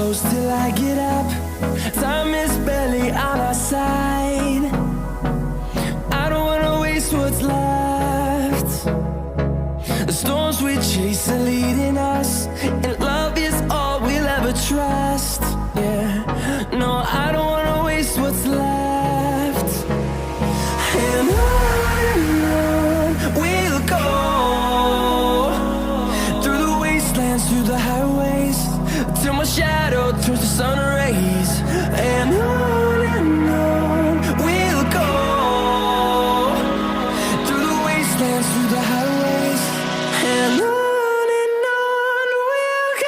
close till I get up. Time is barely on our side. I don't wanna waste what's left. The storms we chase are leading us, and love is all we'll ever trust. Yeah, no, I don't wanna waste what's left. And on we'll go, through the wastelands, through the highways, till my shadow turns to sun rays. And on we'll go, through the wastelands, through the highways, and on we'll go.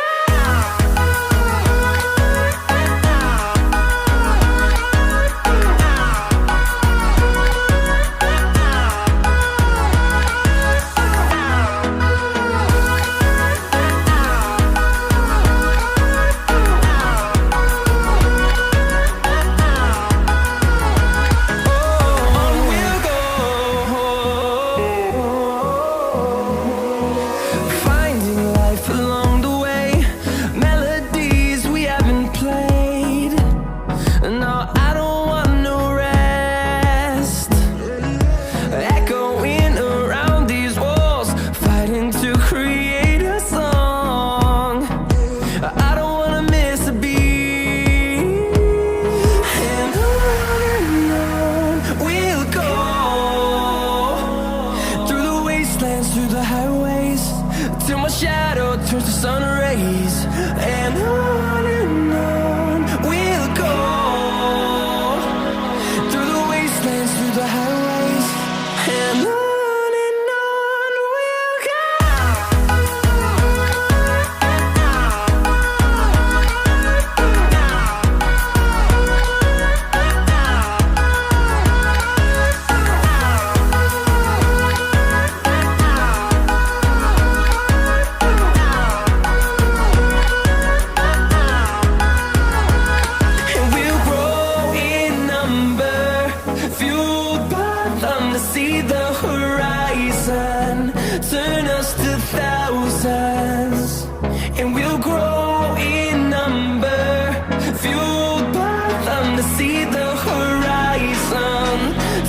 Through the highways, till my shadow turns to sun rays. And on we'll go, through the wastelands, through the highways, and on we'll go. See the horizon turn us to thousands, and we'll grow in number, fueled by them. To see the horizon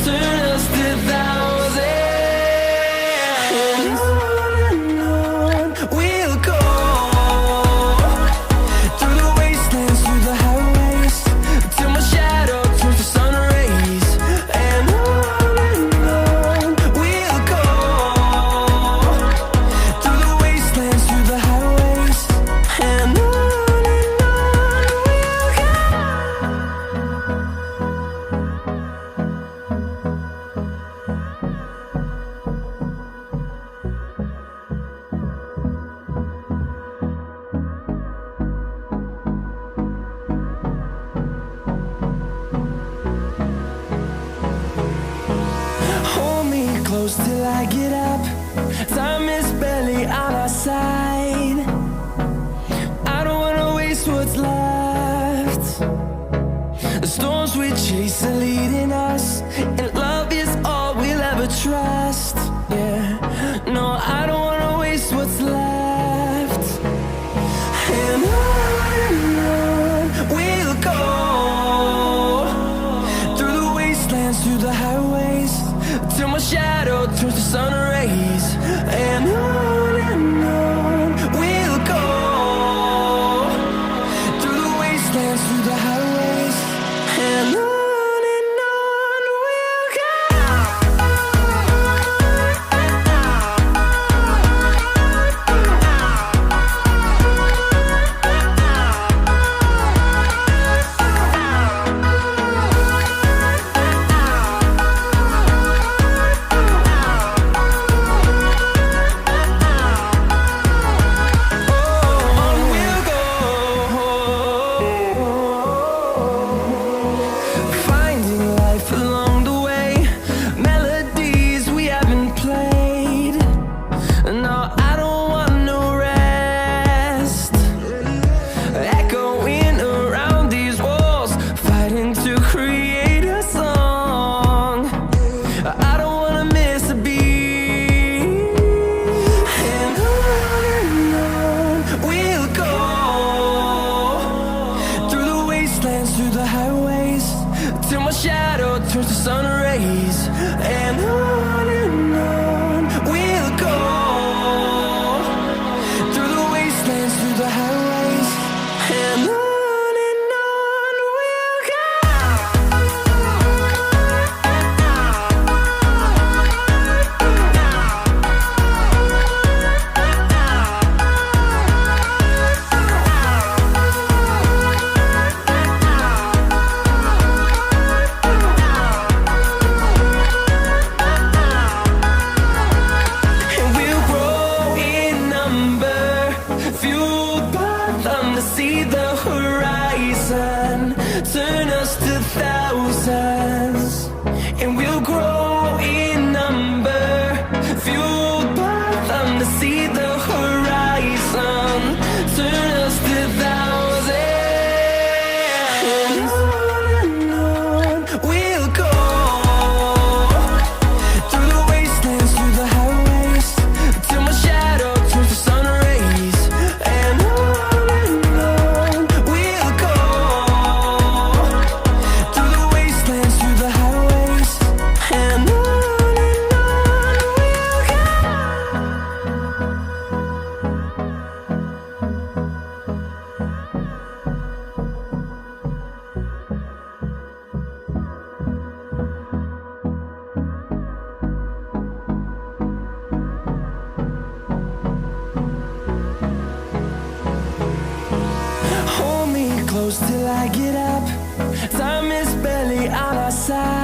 turn us to thousands, and on we'll go, through the wastelands, through the highways, till my shadow turns to sun rays. And close till I get up. Time is barely on our side. I don't wanna waste what's left. The storms we chase are leading us, and love is all we'll ever trust. Yeah, no, I don't wanna waste what's left. And on we'll go, through the wastelands, through the highways, till my shadow turns to sun rays. And on we'll go, through the wastelands, through the highways, and on we'll go. till my shadow turns to sun rays. And on we'll go, through the wastelands, through the highways, and on we'll go. See the horizon turn us to thousands, and we'll grow in number, fueled by them to see the horizon turn us to thousands. And on we'll go, through the wastelands, through the highways, till my shadow turns to sun rays. And hold me close till I get up. Time is barely on our side.